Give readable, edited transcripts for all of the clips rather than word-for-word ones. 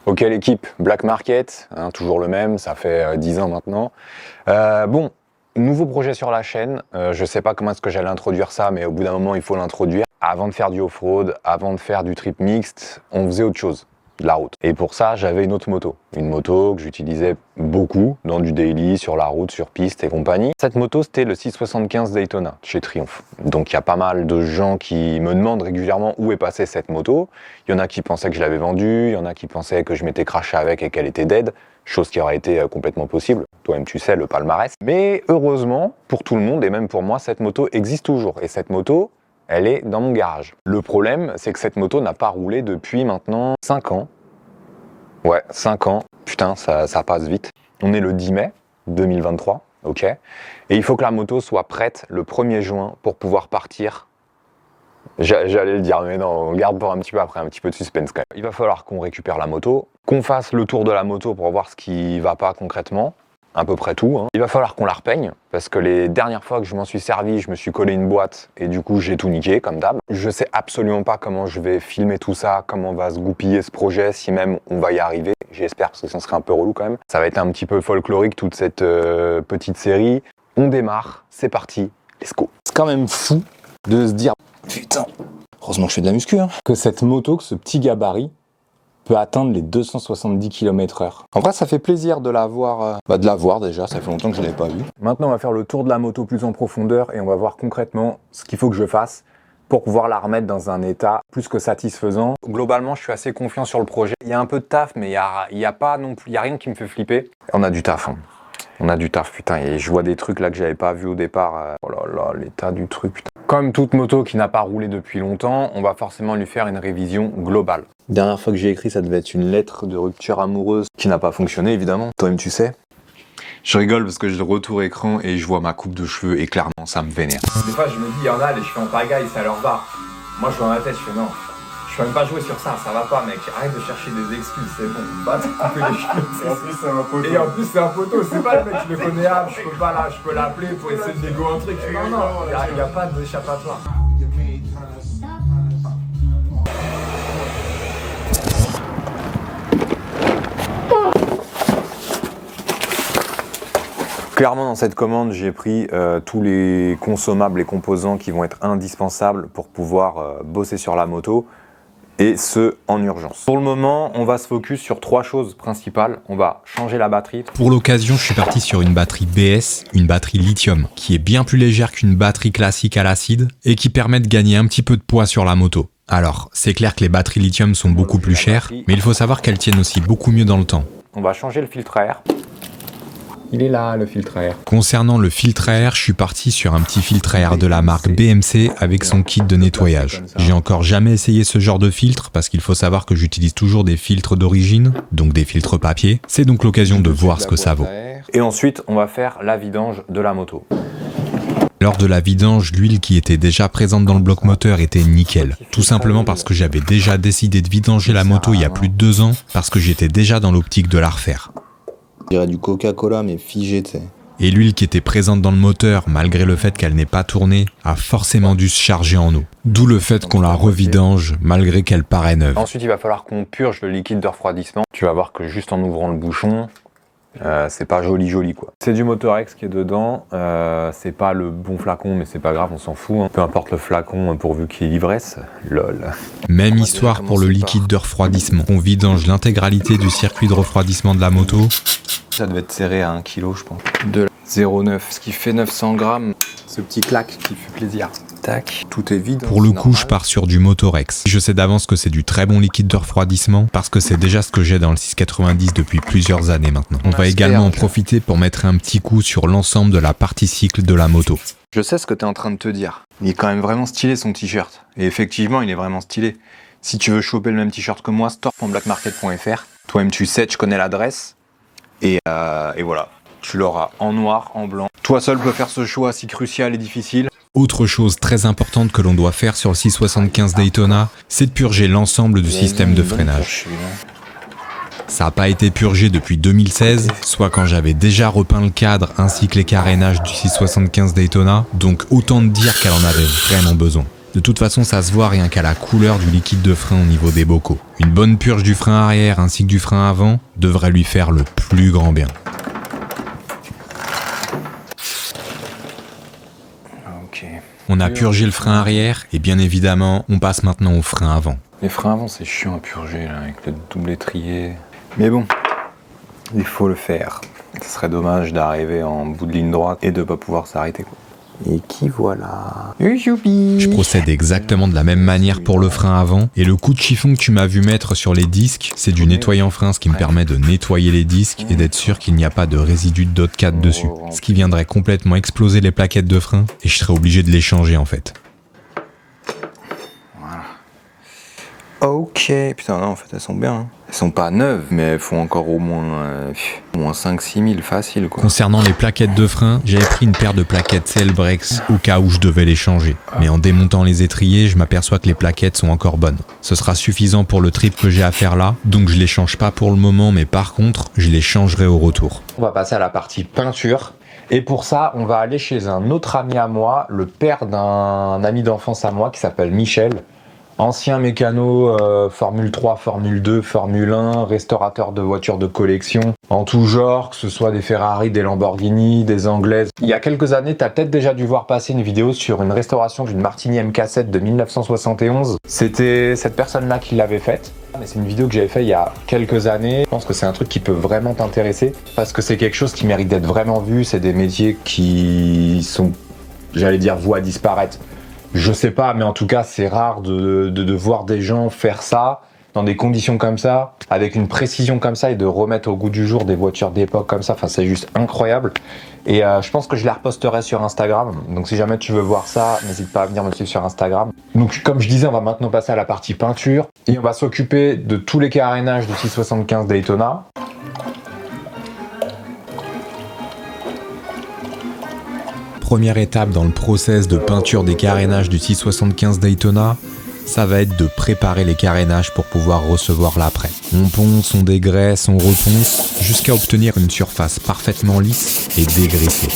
Ok l'équipe, Black Market, hein, toujours le même, ça fait 10 ans maintenant. Bon, nouveau projet sur la chaîne, je sais pas comment est-ce que j'allais introduire ça, mais au bout d'un moment il faut l'introduire. Avant de faire du off-road, avant de faire du trip mixte, on faisait autre chose, de la route. Et pour ça, j'avais une autre moto. Une moto que j'utilisais beaucoup dans du daily, sur la route, sur piste et compagnie. Cette moto, c'était le 675 Daytona chez Triumph. Donc il y a pas mal de gens qui me demandent régulièrement où est passée cette moto. Il y en a qui pensaient que je l'avais vendue, il y en a qui pensaient que je m'étais crashé avec et qu'elle était dead, chose qui aurait été complètement possible. Toi-même tu sais, le palmarès. Mais heureusement, pour tout le monde et même pour moi, cette moto existe toujours. Et cette moto, elle est dans mon garage. Le problème, c'est que cette moto n'a pas roulé depuis maintenant 5 ans. Ouais, 5 ans. Putain, ça passe vite. On est le 10 mai 2023, ok. Et il faut que la moto soit prête le 1er juin pour pouvoir partir. J'allais le dire, mais non, on garde pour un petit peu après, un petit peu de suspense quand même. Il va falloir qu'on récupère la moto, qu'on fasse le tour de la moto pour voir ce qui va pas concrètement. À peu près tout. Il va falloir qu'on la repeigne, parce que les dernières fois que je m'en suis servi, je me suis collé une boîte et du coup j'ai tout niqué comme d'hab. Je sais absolument pas comment je vais filmer tout ça, comment va se goupiller ce projet, si même on va y arriver. J'espère, parce que ça serait un peu relou quand même. Ça va être un petit peu folklorique toute cette petite série. On démarre, c'est parti, let's go. C'est quand même fou de se dire, putain, heureusement que je fais de la muscu, hein, que cette moto, que ce petit gabarit, peut atteindre les 270 km/h. En vrai, ça fait plaisir de la voir, déjà, ça fait longtemps que je ne l'avais pas vu. Maintenant, on va faire le tour de la moto plus en profondeur et on va voir concrètement ce qu'il faut que je fasse pour pouvoir la remettre dans un état plus que satisfaisant. Globalement, je suis assez confiant sur le projet. Il y a un peu de taf, mais il y a pas non plus, il y a rien qui me fait flipper. On a du taf, hein. On a du taf, putain, et je vois des trucs là que j'avais pas vu au départ. Oh là là, l'état du truc, putain. Comme toute moto qui n'a pas roulé depuis longtemps, on va forcément lui faire une révision globale. Dernière fois que j'ai écrit, ça devait être une lettre de rupture amoureuse qui n'a pas fonctionné, évidemment. Toi-même, tu sais. Je rigole parce que j'ai le retour écran et je vois ma coupe de cheveux et clairement, ça me vénère. Des fois, je me dis, il y en a, les cheveux en pagaille, ça leur va. Moi, je vois dans ma tête, je fais non. Je peux même pas jouer sur ça va pas, mec. Arrête de chercher des excuses, c'est bon. Va te couper les cheveux. Et en plus, c'est un poteau. Et en plus, c'est un poteau. C'est pas le mec, je le connais, je peux pas là, je peux l'appeler pour essayer de dégo un truc. Non, non, il n'y a pas d'échappatoire. Clairement, dans cette commande, j'ai pris tous les consommables et composants qui vont être indispensables pour pouvoir bosser sur la moto, et ce, en urgence. Pour le moment, on va se focus sur 3 choses principales. On va changer la batterie. Pour l'occasion, je suis parti sur une batterie BS, une batterie lithium, qui est bien plus légère qu'une batterie classique à l'acide, et qui permet de gagner un petit peu de poids sur la moto. Alors, c'est clair que les batteries lithium sont beaucoup plus chères, mais il faut savoir qu'elles tiennent aussi beaucoup mieux dans le temps. On va changer le filtre à air. Il est là, le filtre à air. Concernant le filtre à air, je suis parti sur un petit filtre à air de la marque BMC avec son kit de nettoyage. J'ai encore jamais essayé ce genre de filtre parce qu'il faut savoir que j'utilise toujours des filtres d'origine, donc des filtres papier. C'est donc l'occasion de voir ce que ça vaut. Et ensuite, on va faire la vidange de la moto. Lors de la vidange, l'huile qui était déjà présente dans le bloc moteur était nickel. Tout simplement parce que j'avais déjà décidé de vidanger la moto il y a plus de 2 ans, parce que j'étais déjà dans l'optique de la refaire. Je dirais du Coca-Cola mais figé, tu sais. Et l'huile qui était présente dans le moteur, malgré le fait qu'elle n'ait pas tourné, a forcément dû se charger en eau. D'où le fait qu'on la revidange, malgré qu'elle paraît neuve. Ensuite, il va falloir qu'on purge le liquide de refroidissement. Tu vas voir que juste en ouvrant le bouchon, c'est pas joli quoi. C'est du Motorex qui est dedans, c'est pas le bon flacon mais c'est pas grave, on s'en fout, hein. Peu importe le flacon pourvu qu'il y ait l'ivresse, lol. Même histoire pour le liquide de refroidissement. On vidange l'intégralité du circuit de refroidissement de la moto. Ça devait être serré à 1 kg je pense. De 0,9, ce qui fait 900 grammes. Ce petit claque qui fait plaisir. Tac, tout est vide. Pour le coup, je pars sur du Motorex. Je sais d'avance que c'est du très bon liquide de refroidissement parce que c'est déjà ce que j'ai dans le 690 depuis plusieurs années maintenant. On va également en profiter pour mettre un petit coup sur l'ensemble de la partie cycle de la moto. Je sais ce que tu es en train de te dire. Il est quand même vraiment stylé son t-shirt. Et effectivement, il est vraiment stylé. Si tu veux choper le même t-shirt que moi, store.blackmarket.fr. Toi-même tu sais, tu connais l'adresse. Et voilà. Tu l'auras en noir, en blanc. Toi seul peux faire ce choix si crucial et difficile. Autre chose très importante que l'on doit faire sur le 675 Daytona, c'est de purger l'ensemble du système de freinage. Ça n'a pas été purgé depuis 2016, soit quand j'avais déjà repeint le cadre ainsi que les carénages du 675 Daytona, donc autant de dire qu'elle en avait vraiment besoin. De toute façon, ça se voit rien qu'à la couleur du liquide de frein au niveau des bocaux. Une bonne purge du frein arrière ainsi que du frein avant devrait lui faire le plus grand bien. Ok. On a purgé le frein arrière et bien évidemment, on passe maintenant au frein avant. Les freins avant, c'est chiant à purger là, avec le double étrier. Mais bon, il faut le faire. Ce serait dommage d'arriver en bout de ligne droite et de pas pouvoir s'arrêter, quoi. Et qui voilà. Je procède exactement de la même manière pour le frein avant et le coup de chiffon que tu m'as vu mettre sur les disques, c'est du nettoyant frein, ce qui me permet de nettoyer les disques et d'être sûr qu'il n'y a pas de résidus de dot 4 dessus, ce qui viendrait complètement exploser les plaquettes de frein et je serais obligé de les changer en fait. Ok, putain, non, en fait, elles sont bien. Hein. Elles sont pas neuves, mais elles font encore au moins 5-6 000 facile, quoi. Concernant les plaquettes de frein, j'avais pris une paire de plaquettes Celbrex au cas où je devais les changer. Mais en démontant les étriers, je m'aperçois que les plaquettes sont encore bonnes. Ce sera suffisant pour le trip que j'ai à faire là, donc je les change pas pour le moment, mais par contre, je les changerai au retour. On va passer à la partie peinture. Et pour ça, on va aller chez un autre ami à moi, le père d'un ami d'enfance à moi qui s'appelle Michel. Ancien mécano Formule 3, Formule 2, Formule 1, restaurateur de voitures de collection, en tout genre, que ce soit des Ferrari, des Lamborghini, des Anglaises. Il y a quelques années, tu as peut-être déjà dû voir passer une vidéo sur une restauration d'une Martini MK7 de 1971. C'était cette personne-là qui l'avait faite. Mais c'est une vidéo que j'avais faite il y a quelques années. Je pense que c'est un truc qui peut vraiment t'intéresser parce que c'est quelque chose qui mérite d'être vraiment vu. C'est des métiers qui sont, j'allais dire, voués à disparaître. Je sais pas, mais en tout cas, c'est rare de voir des gens faire ça dans des conditions comme ça, avec une précision comme ça et de remettre au goût du jour des voitures d'époque comme ça. Enfin, c'est juste incroyable. Et je pense que je la reposterai sur Instagram. Donc, si jamais tu veux voir ça, n'hésite pas à venir me suivre sur Instagram. Donc, comme je disais, on va maintenant passer à la partie peinture et on va s'occuper de tous les carénages du 675 Daytona. Première étape dans le process de peinture des carénages du 675 Daytona, ça va être de préparer les carénages pour pouvoir recevoir l'après. On ponce, on dégraisse, on reponce, jusqu'à obtenir une surface parfaitement lisse et dégraissée.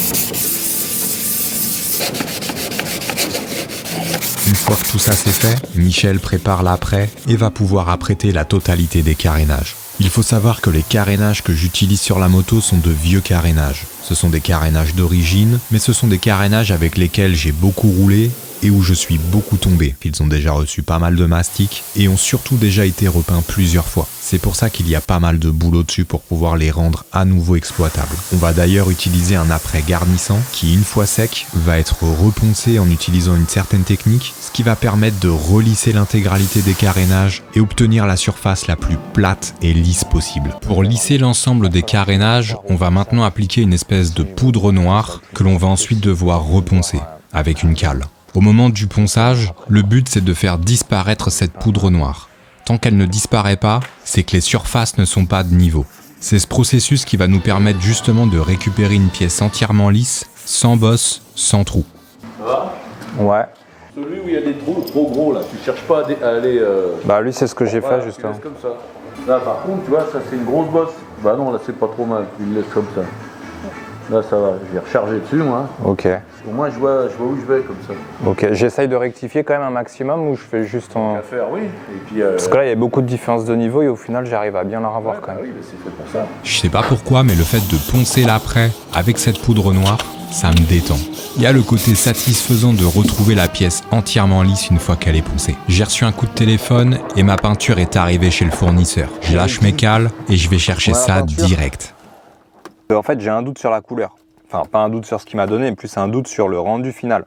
Une fois que tout ça c'est fait, Michel prépare l'après et va pouvoir apprêter la totalité des carénages. Il faut savoir que les carénages que j'utilise sur la moto sont de vieux carénages. Ce sont des carénages d'origine, mais ce sont des carénages avec lesquels j'ai beaucoup roulé et où je suis beaucoup tombé. Ils ont déjà reçu pas mal de mastic et ont surtout déjà été repeints plusieurs fois. C'est pour ça qu'il y a pas mal de boulot dessus pour pouvoir les rendre à nouveau exploitables. On va d'ailleurs utiliser un après garnissant qui, une fois sec, va être reponcé en utilisant une certaine technique, ce qui va permettre de relisser l'intégralité des carénages et obtenir la surface la plus plate et lisse possible. Pour lisser l'ensemble des carénages, on va maintenant appliquer une espèce de poudre noire que l'on va ensuite devoir reponcer avec une cale. Au moment du ponçage, le but c'est de faire disparaître cette poudre noire. Tant qu'elle ne disparaît pas, c'est que les surfaces ne sont pas de niveau. C'est ce processus qui va nous permettre justement de récupérer une pièce entièrement lisse, sans bosse, sans trou. Ça va ? Ouais. Celui où il y a des trous trop gros là, tu cherches pas à aller... Bah lui, c'est ce que j'ai voilà, fait justement. Tu laisses comme ça. Là par contre, tu vois, ça c'est une grosse bosse. Bah non, là c'est pas trop mal, tu le laisses comme ça. Là ça va, je vais recharger dessus moi. Ok. Au moins je vois où je vais comme ça. Ok, j'essaye de rectifier quand même un maximum ou je fais juste en... À faire, oui. Et puis, Parce que là, il y a beaucoup de différences de niveau et au final, j'arrive à bien la revoir quand même. oui, mais c'est fait pour ça. Je sais pas pourquoi, mais le fait de poncer l'après avec cette poudre noire, ça me détend. Il y a le côté satisfaisant de retrouver la pièce entièrement lisse une fois qu'elle est poncée. J'ai reçu un coup de téléphone et ma peinture est arrivée chez le fournisseur. Je lâche mes cales et je vais chercher ça direct. En fait, j'ai un doute sur la couleur. Enfin, pas un doute sur ce qu'il m'a donné, mais plus un doute sur le rendu final.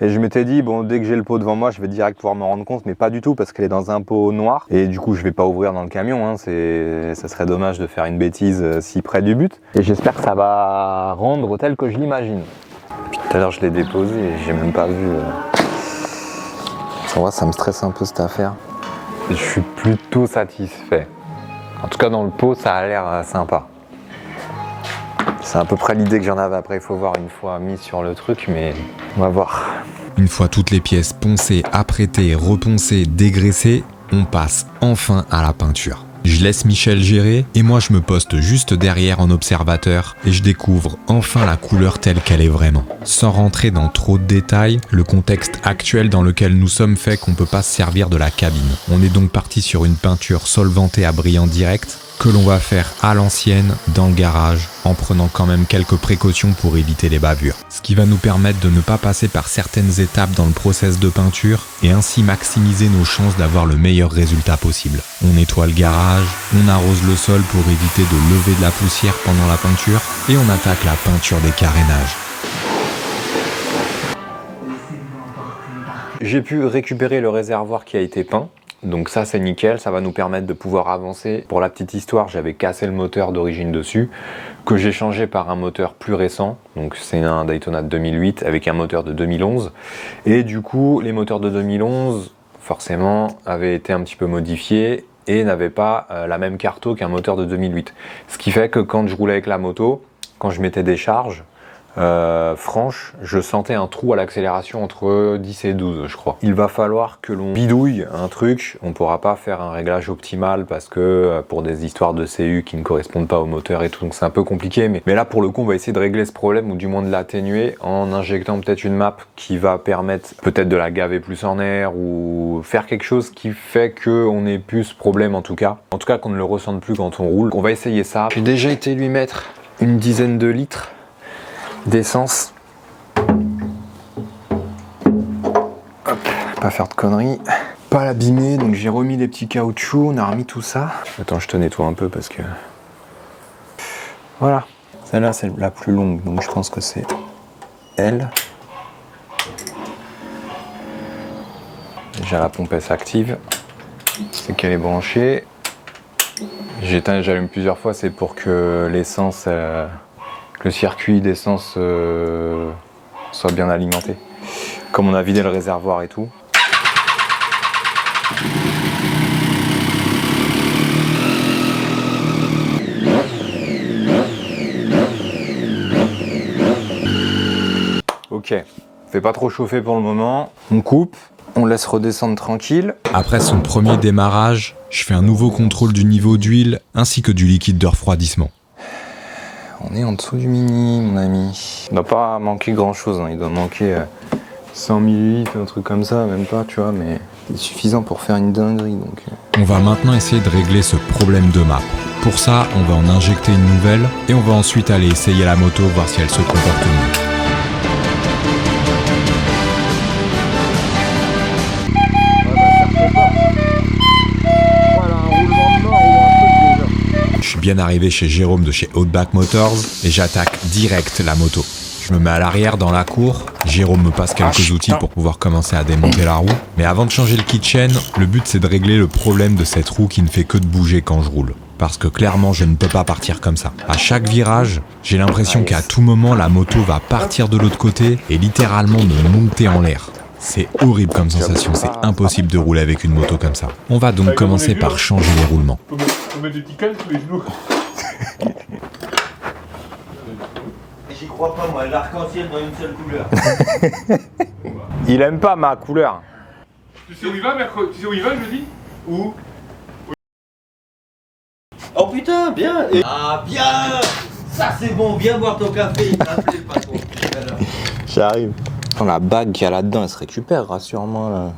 Et je m'étais dit, bon, dès que j'ai le pot devant moi, je vais direct pouvoir me rendre compte, mais pas du tout, parce qu'elle est dans un pot noir. Et du coup, je vais pas ouvrir dans le camion, hein. Ça serait dommage de faire une bêtise si près du but. Et j'espère que ça va rendre tel que je l'imagine. Puis tout à l'heure, je l'ai déposé et j'ai même pas vu. En vrai, ça me stresse un peu cette affaire. Je suis plutôt satisfait. En tout cas, dans le pot, ça a l'air sympa. C'est à peu près l'idée que j'en avais. Après, il faut voir une fois mis sur le truc, mais on va voir. Une fois toutes les pièces poncées, apprêtées, reponcées, dégraissées, on passe enfin à la peinture. Je laisse Michel gérer et moi je me poste juste derrière en observateur et je découvre enfin la couleur telle qu'elle est vraiment. Sans rentrer dans trop de détails, le contexte actuel dans lequel nous sommes fait qu'on peut pas se servir de la cabine. On est donc parti sur une peinture solvantée à brillant direct que l'on va faire à l'ancienne dans le garage en prenant quand même quelques précautions pour éviter les bavures. Ce qui va nous permettre de ne pas passer par certaines étapes dans le process de peinture et ainsi maximiser nos chances d'avoir le meilleur résultat possible. On nettoie le garage, on arrose le sol pour éviter de lever de la poussière pendant la peinture et on attaque la peinture des carénages. J'ai pu récupérer le réservoir qui a été peint. Donc ça c'est nickel, ça va nous permettre de pouvoir avancer. Pour la petite histoire, j'avais cassé le moteur d'origine dessus, que j'ai changé par un moteur plus récent. Donc c'est un Daytona de 2008 avec un moteur de 2011. Et du coup, les moteurs de 2011, forcément, avaient été un petit peu modifiés et n'avaient pas la même carto qu'un moteur de 2008. Ce qui fait que quand je roulais avec la moto, quand je mettais des charges, franche, je sentais un trou à l'accélération entre 10 et 12 je crois. Il va falloir que l'on bidouille un truc, on pourra pas faire un réglage optimal parce que pour des histoires de CU qui ne correspondent pas au moteur et tout, donc c'est un peu compliqué, mais là pour le coup on va essayer de régler ce problème ou du moins de l'atténuer en injectant peut-être une map qui va permettre peut-être de la gaver plus en air ou faire quelque chose qui fait qu'on n'ait plus ce problème en tout cas qu'on ne le ressente plus quand on roule. On va essayer ça. J'ai déjà été lui mettre une dizaine de litres d'essence. Hop, pas faire de conneries, pas l'abîmer, donc j'ai remis les petits caoutchoucs, on a remis tout ça. Attends, je te nettoie un peu parce que... Voilà. Celle-là, c'est la plus longue, donc je pense que c'est elle. Déjà la pompe elle s'active, c'est qu'elle est branchée. J'éteins et j'allume plusieurs fois, c'est pour que l'essence... le circuit d'essence soit bien alimenté. Comme on a vidé le réservoir et tout. Ok, fait pas trop chauffer pour le moment. On coupe, on laisse redescendre tranquille. Après son premier démarrage, je fais un nouveau contrôle du niveau d'huile ainsi que du liquide de refroidissement. On est en dessous du mini, mon ami. Il ne doit pas manquer grand chose, hein. Il doit manquer 100 ml, un truc comme ça, même pas, tu vois, mais c'est suffisant pour faire une dinguerie. Donc. On va maintenant essayer de régler ce problème de map. Pour ça, on va en injecter une nouvelle et on va ensuite aller essayer la moto, voir si elle se comporte mieux. Je suis bien arrivé chez Jérôme de chez Outback Motors et j'attaque direct la moto. Je me mets à l'arrière dans la cour, Jérôme me passe quelques outils pour pouvoir commencer à démonter la roue. Mais avant de changer le kitchen, le but c'est de régler le problème de cette roue qui ne fait que de bouger quand je roule. Parce que clairement je ne peux pas partir comme ça. À chaque virage, j'ai l'impression qu'à tout moment la moto va partir de l'autre côté et littéralement me monter en l'air. C'est horrible comme sensation, c'est impossible de rouler avec une moto comme ça. On va donc commencer par changer les roulements. Faut mettre des petits cannes sous les genoux. J'y crois pas moi, l'arc-en-ciel dans une seule couleur. Il aime pas ma couleur. Tu sais où il va, mercredi? Tu sais où il va jeudi? Où? Oh putain, bien. Ah bien. Ça c'est bon, viens boire ton café, il t'a appelé le patron. Alors. J'arrive. La bague qu'il y a là-dedans, elle se récupère, rassure-moi là.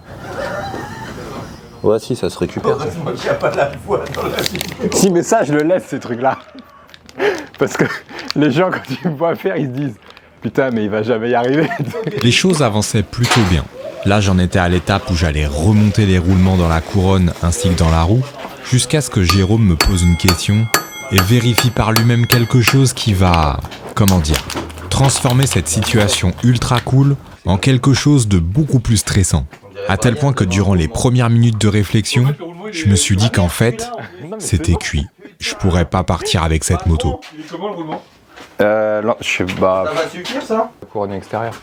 Ouais, si, ça se récupère. Heureusement qu'il n'y a pas de la foi dans la vie. Si, mais ça, je le laisse, ces trucs-là. Parce que les gens, quand ils me voient faire, ils se disent « Putain, mais il va jamais y arriver. » Les choses avançaient plutôt bien. Là, j'en étais à l'étape où j'allais remonter les roulements dans la couronne ainsi que dans la roue, jusqu'à ce que Jérôme me pose une question et vérifie par lui-même quelque chose qui va, comment dire, transformer cette situation ultra cool en quelque chose de beaucoup plus stressant. À tel point que durant les premières minutes de réflexion, je me suis dit qu'en fait, c'était cuit. Je pourrais pas partir avec cette moto. Il est comment le roulement? Non, je sais pas. Ça va suffire ça? Couronne extérieure.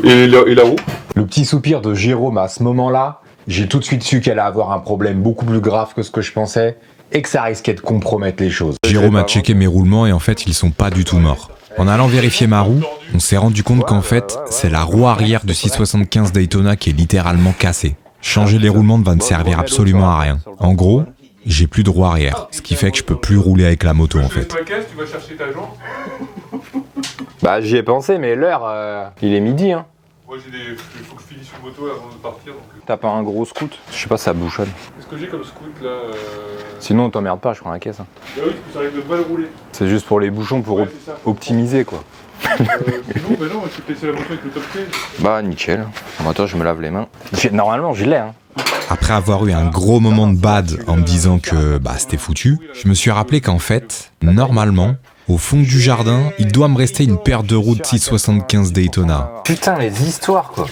Et la roue? Le petit soupir de Jérôme à ce moment-là, j'ai tout de suite su qu'elle allait avoir un problème beaucoup plus grave que ce que je pensais et que ça risquait de compromettre les choses. Jérôme a checké mes roulements et en fait, ils sont pas du tout morts. En allant vérifier ma roue, on s'est rendu compte qu'en fait, c'est la roue arrière du 675 Daytona qui est littéralement cassée. Changer les roulements ne va ne servir absolument à rien. En gros, j'ai plus de roue arrière, ce qui fait que je peux plus rouler avec la moto en fait. Tu vas chercher ta jambe. Bah j'y ai pensé, mais l'heure, il est midi. Hein. Moi il faut que je finisse une moto avant de partir. T'as pas un gros scoot? Je sais pas si ça bouchonne. Qu'est-ce que j'ai comme scoot là Sinon on t'emmerde pas, je prends la caisse. Hein. Bah oui, parce que ça arrive de mal rouler. C'est juste pour les bouchons, pour c'est ça. optimiser quoi. Non, tu peux laisser la moto avec le top case. Bah nickel. Bon, attends, je me lave les mains. Normalement je l'ai. Hein. Après avoir eu un gros moment de bad en me disant que c'était foutu, je me suis rappelé qu'en fait, normalement, au fond du jardin, il doit me rester une paire de roues de 675 Daytona. Putain, les histoires quoi.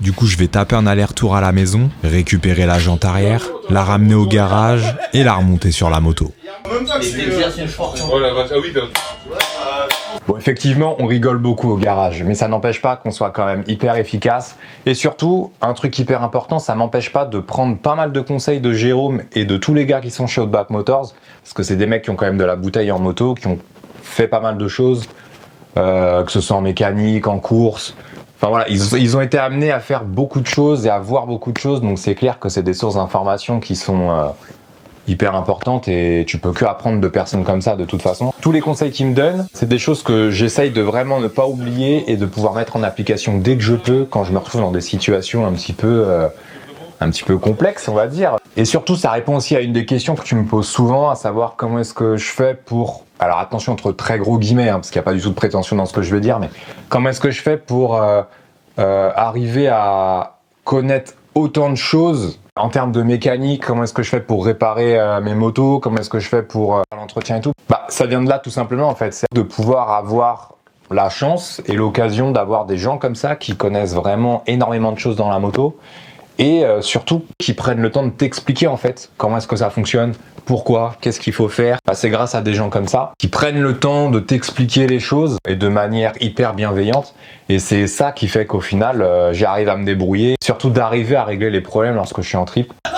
Du coup, je vais taper un aller-retour à la maison, récupérer la jante arrière, la ramener au garage et la remonter sur la moto. Voilà, ah oui, Bon, effectivement, on rigole beaucoup au garage, mais ça n'empêche pas qu'on soit quand même hyper efficace. Et surtout, un truc hyper important, ça m'empêche pas de prendre pas mal de conseils de Jérôme et de tous les gars qui sont chez Outback Motors, parce que c'est des mecs qui ont quand même de la bouteille en moto, qui ont fait pas mal de choses, que ce soit en mécanique, en course. Enfin voilà, ils ont été amenés à faire beaucoup de choses et à voir beaucoup de choses, donc c'est clair que c'est des sources d'informations qui sont hyper importante et tu peux que apprendre de personnes comme ça de toute façon. Tous les conseils qu'ils me donnent, c'est des choses que j'essaye de vraiment ne pas oublier et de pouvoir mettre en application dès que je peux quand je me retrouve dans des situations un petit peu complexes, on va dire. Et surtout, ça répond aussi à une des questions que tu me poses souvent, à savoir comment est-ce que je fais pour... Alors attention entre très gros guillemets, parce qu'il n'y a pas du tout de prétention dans ce que je vais dire, mais comment est-ce que je fais pour arriver à connaître autant de choses en termes de mécanique, comment est-ce que je fais pour réparer mes motos, comment est-ce que je fais pour l'entretien et tout. Ça vient de là tout simplement en fait, c'est de pouvoir avoir la chance et l'occasion d'avoir des gens comme ça qui connaissent vraiment énormément de choses dans la moto et surtout qui prennent le temps de t'expliquer en fait comment est-ce que ça fonctionne, pourquoi, qu'est-ce qu'il faut faire. C'est grâce à des gens comme ça qui prennent le temps de t'expliquer les choses et de manière hyper bienveillante. Et c'est ça qui fait qu'au final, j'arrive à me débrouiller, surtout d'arriver à régler les problèmes lorsque je suis en trip. C'est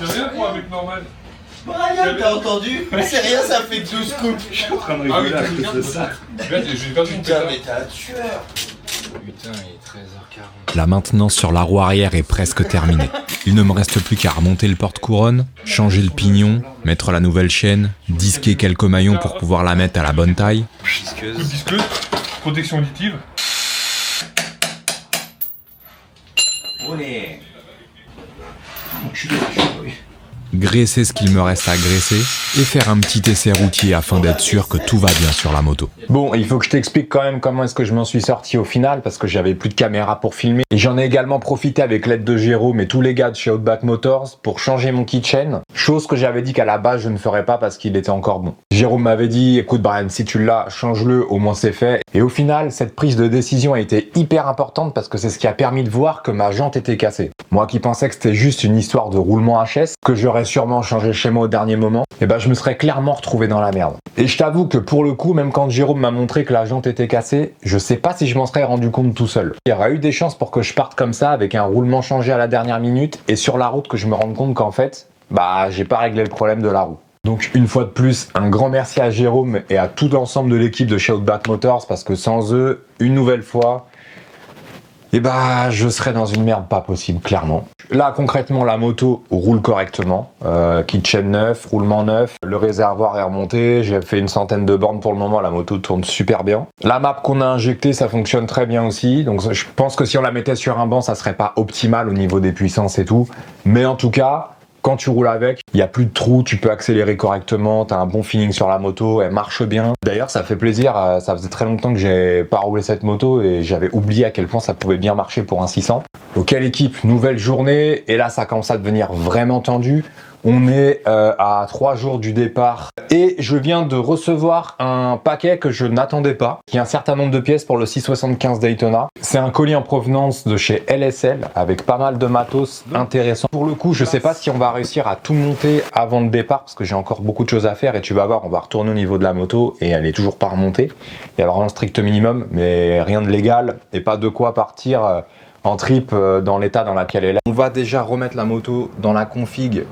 rien pour un mec normal. Brian, t'as entendu? C'est rien, ça fait 12 coups. Je suis en train de rigoler à cause de ça. Regarde, j'ai perdu une Putain, pétard. mais t'es un tueur. Putain, il est 13h40. La maintenance sur la roue arrière est presque terminée. Il ne me reste plus qu'à remonter le porte-couronne, changer le pignon, mettre la nouvelle chaîne, disquer quelques maillons pour pouvoir la mettre à la bonne taille. Coup de disqueuse, protection auditive. Olé. Graisser ce qu'il me reste à graisser et faire un petit essai routier afin d'être sûr que tout va bien sur la moto. Bon, il faut que je t'explique quand même comment est-ce que je m'en suis sorti au final parce que j'avais plus de caméra pour filmer. Et j'en ai également profité avec l'aide de Jérôme et tous les gars de chez Outback Motors pour changer mon keychain. Chose que j'avais dit qu'à la base je ne ferais pas parce qu'il était encore bon. Jérôme m'avait dit, écoute Brian, si tu l'as, change-le, au moins c'est fait. Et au final, cette prise de décision a été hyper importante parce que c'est ce qui a permis de voir que ma jante était cassée. Moi qui pensais que c'était juste une histoire de roulement HS, que j'aurais sûrement changé chez moi au dernier moment, et je me serais clairement retrouvé dans la merde. Et je t'avoue que pour le coup, même quand Jérôme m'a montré que la jante était cassée, je sais pas si je m'en serais rendu compte tout seul. Il y aurait eu des chances pour que je parte comme ça avec un roulement changé à la dernière minute et sur la route que je me rende compte qu'en fait, j'ai pas réglé le problème de la roue. Donc une fois de plus, un grand merci à Jérôme et à tout l'ensemble de l'équipe de chez Outback Motors parce que sans eux, une nouvelle fois, je serais dans une merde pas possible, clairement. Là, concrètement, la moto roule correctement. Keychain neuf, roulement neuf, le réservoir est remonté, j'ai fait une centaine de bornes pour le moment, la moto tourne super bien. La map qu'on a injectée, ça fonctionne très bien aussi, donc je pense que si on la mettait sur un banc, ça serait pas optimal au niveau des puissances et tout. Mais en tout cas, quand tu roules avec, il n'y a plus de trous, tu peux accélérer correctement, tu as un bon feeling sur la moto, elle marche bien. D'ailleurs, ça fait plaisir, ça faisait très longtemps que j'ai pas roulé cette moto et j'avais oublié à quel point ça pouvait bien marcher pour un 600. Donc quelle équipe, nouvelle journée, et là ça commence à devenir vraiment tendu. On est à 3 jours du départ et je viens de recevoir un paquet que je n'attendais pas, qui a un certain nombre de pièces pour le 675 Daytona. C'est un colis en provenance de chez LSL avec pas mal de matos intéressant. Pour le coup, je sais pas si on va réussir à tout monter avant le départ parce que j'ai encore beaucoup de choses à faire et tu vas voir, on va retourner au niveau de la moto et elle est toujours pas remontée. Il y a vraiment le strict minimum, mais rien de légal et pas de quoi partir en trip dans l'état dans lequel elle est. On va déjà remettre la moto dans la config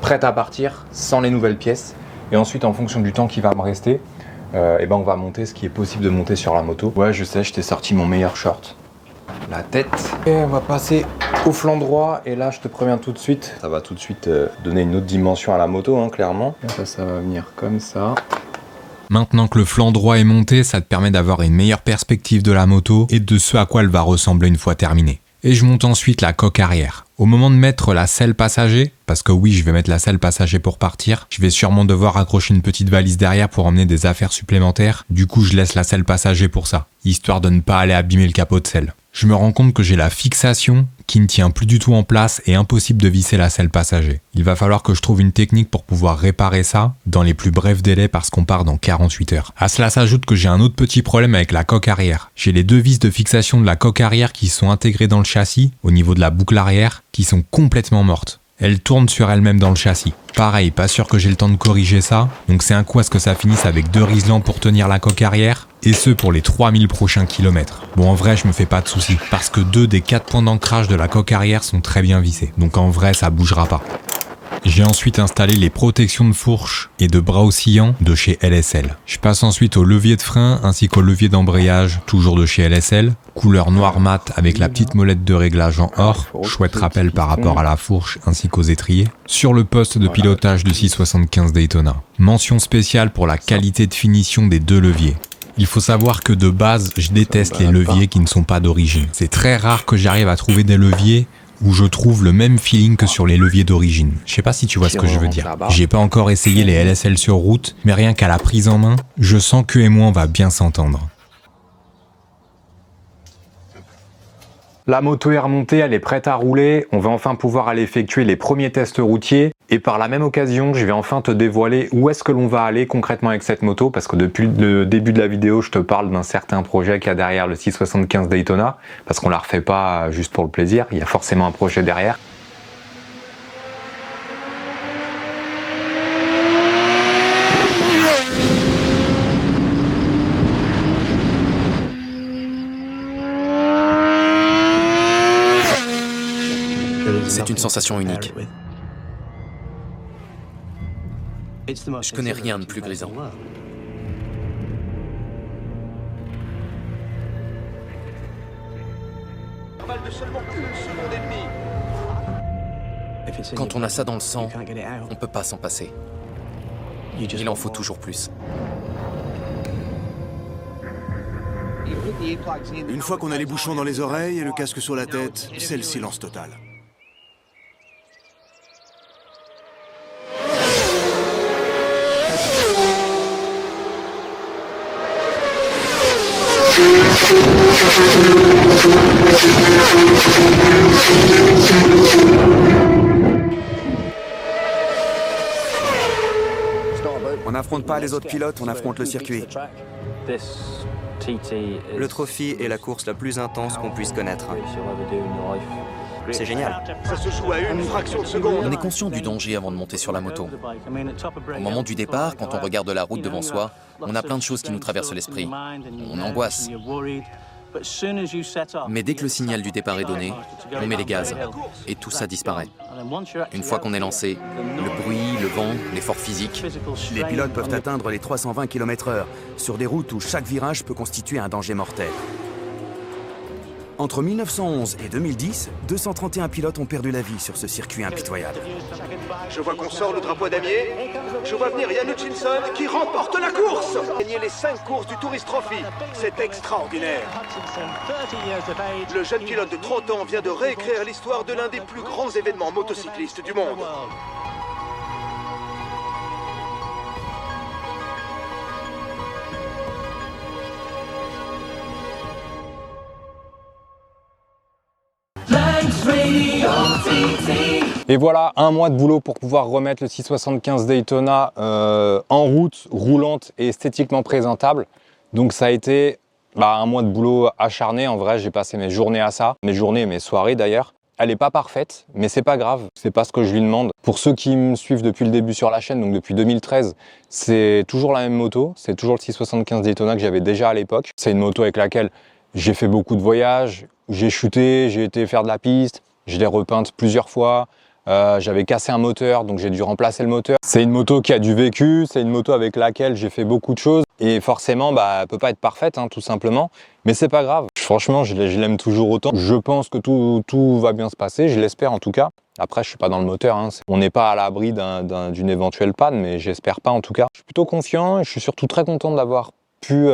prête à partir sans les nouvelles pièces et ensuite en fonction du temps qui va me rester on va monter ce qui est possible de monter sur la moto. Ouais, je sais, je t'ai sorti mon meilleur short. la tête. Et on va passer au flanc droit. Et là, je te préviens tout de suite, ça va tout de suite donner une autre dimension à la moto, hein, clairement. Ça va venir comme ça. Maintenant que le flanc droit est monté, ça te permet d'avoir une meilleure perspective de la moto et de ce à quoi elle va ressembler une fois terminée. Et je monte ensuite la coque arrière. Au moment de mettre la selle passager, parce que oui, je vais mettre la selle passager pour partir, je vais sûrement devoir accrocher une petite valise derrière pour emmener des affaires supplémentaires. Du coup, je laisse la selle passager pour ça, histoire de ne pas aller abîmer le capot de selle. Je me rends compte que j'ai la fixation qui ne tient plus du tout en place et impossible de visser la selle passager. Il va falloir que je trouve une technique pour pouvoir réparer ça dans les plus brefs délais parce qu'on part dans 48 heures. À cela s'ajoute que j'ai un autre petit problème avec la coque arrière. J'ai les deux vis de fixation de la coque arrière qui sont intégrées dans le châssis, au niveau de la boucle arrière, qui sont complètement mortes. Elle tourne sur elle-même dans le châssis. Pareil, pas sûr que j'ai le temps de corriger ça, donc c'est un coup à ce que ça finisse avec 2 riselants pour tenir la coque arrière, et ce pour les 3000 prochains kilomètres. Bon, en vrai, je me fais pas de soucis, parce que 2 des 4 points d'ancrage de la coque arrière sont très bien vissés, donc en vrai, ça bougera pas. J'ai ensuite installé les protections de fourche et de bras oscillants de chez LSL. Je passe ensuite au levier de frein ainsi qu'au levier d'embrayage, toujours de chez LSL, couleur noir mat avec la petite molette de réglage en or, chouette rappel par rapport à la fourche ainsi qu'aux étriers, sur le poste de pilotage du 675 Daytona. Mention spéciale pour la qualité de finition des 2 leviers. Il faut savoir que de base, je déteste les leviers qui ne sont pas d'origine. C'est très rare que j'arrive à trouver des leviers où je trouve le même feeling que sur les leviers d'origine. Je sais pas si tu vois ce que je veux dire. J'ai pas encore essayé les LSL sur route, mais rien qu'à la prise en main, je sens que et moi on va bien s'entendre. La moto est remontée, elle est prête à rouler. On va enfin pouvoir aller effectuer les premiers tests routiers. Et par la même occasion, je vais enfin te dévoiler où est-ce que l'on va aller concrètement avec cette moto. Parce que depuis le début de la vidéo, je te parle d'un certain projet qu'il y a derrière le 675 Daytona. Parce qu'on la refait pas juste pour le plaisir, il y a forcément un projet derrière. C'est une sensation unique. Je connais rien de plus grisant. Quand on a ça dans le sang, on peut pas s'en passer. Il en faut toujours plus. Une fois qu'on a les bouchons dans les oreilles et le casque sur la tête, c'est le silence total. On n'affronte pas les autres pilotes, on affronte le circuit. Le trophy est la course la plus intense qu'on puisse connaître. C'est génial. Ça se joue à une fraction de seconde. On est conscient du danger avant de monter sur la moto. Au moment du départ, quand on regarde la route devant soi, on a plein de choses qui nous traversent l'esprit. On angoisse. Mais dès que le signal du départ est donné, on met les gaz et tout ça disparaît. Une fois qu'on est lancé, le bruit, le vent, l'effort physique... Les pilotes peuvent atteindre les 320 km/h sur des routes où chaque virage peut constituer un danger mortel. Entre 1911 et 2010, 231 pilotes ont perdu la vie sur ce circuit impitoyable. Je vois qu'on sort le drapeau damier. Je vois venir Jan Hutchinson qui remporte la course. Gagner les 5 courses du Tourist Trophy. C'est extraordinaire. Le jeune pilote de 30 ans vient de réécrire l'histoire de l'un des plus grands événements motocyclistes du monde. Et voilà, un mois de boulot pour pouvoir remettre le 675 Daytona en route, roulante et esthétiquement présentable. Donc ça a été un mois de boulot acharné. En vrai, j'ai passé mes journées à ça, mes journées et mes soirées d'ailleurs. Elle n'est pas parfaite, mais c'est pas grave, c'est pas ce que je lui demande. Pour ceux qui me suivent depuis le début sur la chaîne, donc depuis 2013, c'est toujours la même moto, c'est toujours le 675 Daytona que j'avais déjà à l'époque. C'est une moto avec laquelle j'ai fait beaucoup de voyages, j'ai chuté, j'ai été faire de la piste, je l'ai repeinte plusieurs fois. J'avais cassé un moteur, donc j'ai dû remplacer le moteur. C'est une moto qui a du vécu, c'est une moto avec laquelle j'ai fait beaucoup de choses. Et forcément, elle peut pas être parfaite, hein, tout simplement. Mais c'est pas grave. Franchement, je l'aime toujours autant. Je pense que tout va bien se passer, je l'espère en tout cas. Après, je suis pas dans le moteur, hein. On n'est pas à l'abri d'une éventuelle panne, mais j'espère pas en tout cas. Je suis plutôt confiant et je suis surtout très content d'avoir pu,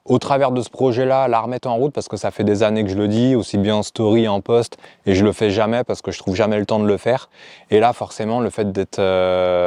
au travers de ce projet-là, la remettre en route parce que ça fait des années que je le dis, aussi bien en story, en post, et je le fais jamais parce que je trouve jamais le temps de le faire. Et là, forcément, le fait d'être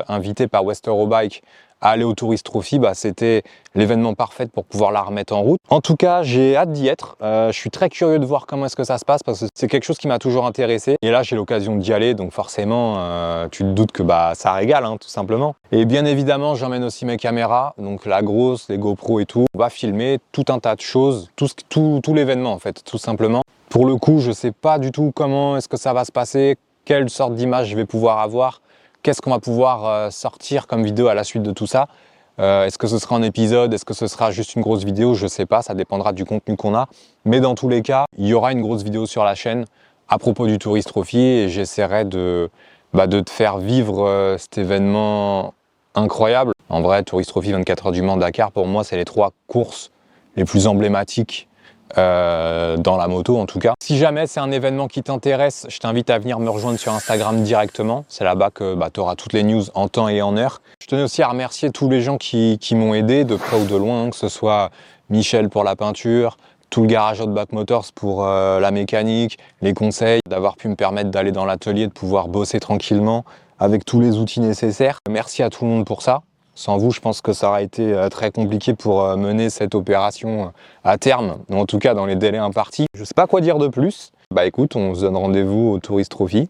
invité par Westerobike à aller au Tourist Trophy, c'était l'événement parfait pour pouvoir la remettre en route. En tout cas, j'ai hâte d'y être. Je suis très curieux de voir comment est-ce que ça se passe parce que c'est quelque chose qui m'a toujours intéressé. Et là, j'ai l'occasion d'y aller, donc forcément, tu te doutes que ça régale, hein, tout simplement. Et bien évidemment, j'emmène aussi mes caméras, donc la grosse, les GoPro et tout. On va filmer tout un tas de choses, tout l'événement en fait, tout simplement. Pour le coup, je sais pas du tout comment est-ce que ça va se passer, quelle sorte d'image je vais pouvoir avoir. Qu'est-ce qu'on va pouvoir sortir comme vidéo à la suite de tout ça? Est-ce que ce sera un épisode? Est-ce que ce sera juste une grosse vidéo? Je sais pas, ça dépendra du contenu qu'on a. Mais dans tous les cas, il y aura une grosse vidéo sur la chaîne à propos du Tourist Trophy et j'essaierai de te faire vivre cet événement incroyable. En vrai, Tourist Trophy 24 heures du Mans Dakar, pour moi, c'est les 3 courses les plus emblématiques dans la moto en tout cas. Si jamais c'est un événement qui t'intéresse, je t'invite à venir me rejoindre sur Instagram directement. C'est là-bas que tu auras toutes les news en temps et en heure. Je tenais aussi à remercier tous les gens qui m'ont aidé de près ou de loin, que ce soit Michel pour la peinture, tout le garage Outback Motors pour la mécanique, les conseils, d'avoir pu me permettre d'aller dans l'atelier, de pouvoir bosser tranquillement avec tous les outils nécessaires. Merci à tout le monde pour ça. Sans vous, je pense que ça aurait été très compliqué pour mener cette opération à terme, en tout cas dans les délais impartis. Je sais pas quoi dire de plus. Écoute, on se donne rendez-vous au Tourist Trophy.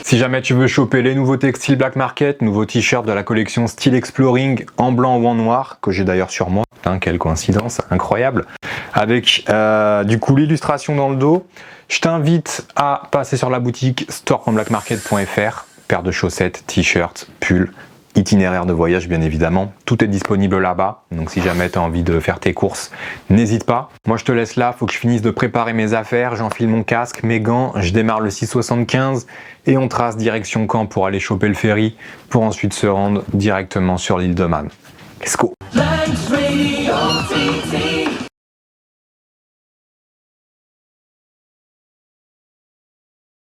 Si jamais tu veux choper les nouveaux textiles Black Market, nouveaux t-shirts de la collection Style Exploring en blanc ou en noir, que j'ai d'ailleurs sur moi, putain, quelle coïncidence, incroyable, avec du coup l'illustration dans le dos, je t'invite à passer sur la boutique store.blackmarket.fr. Paire de chaussettes, t-shirts, pulls, itinéraire de voyage bien évidemment. Tout est disponible là-bas, donc si jamais tu as envie de faire tes courses, n'hésite pas. Moi je te laisse là, faut que je finisse de préparer mes affaires, j'enfile mon casque, mes gants, je démarre le 675 et on trace direction Caen pour aller choper le ferry, pour ensuite se rendre directement sur l'île de Man. Let's go!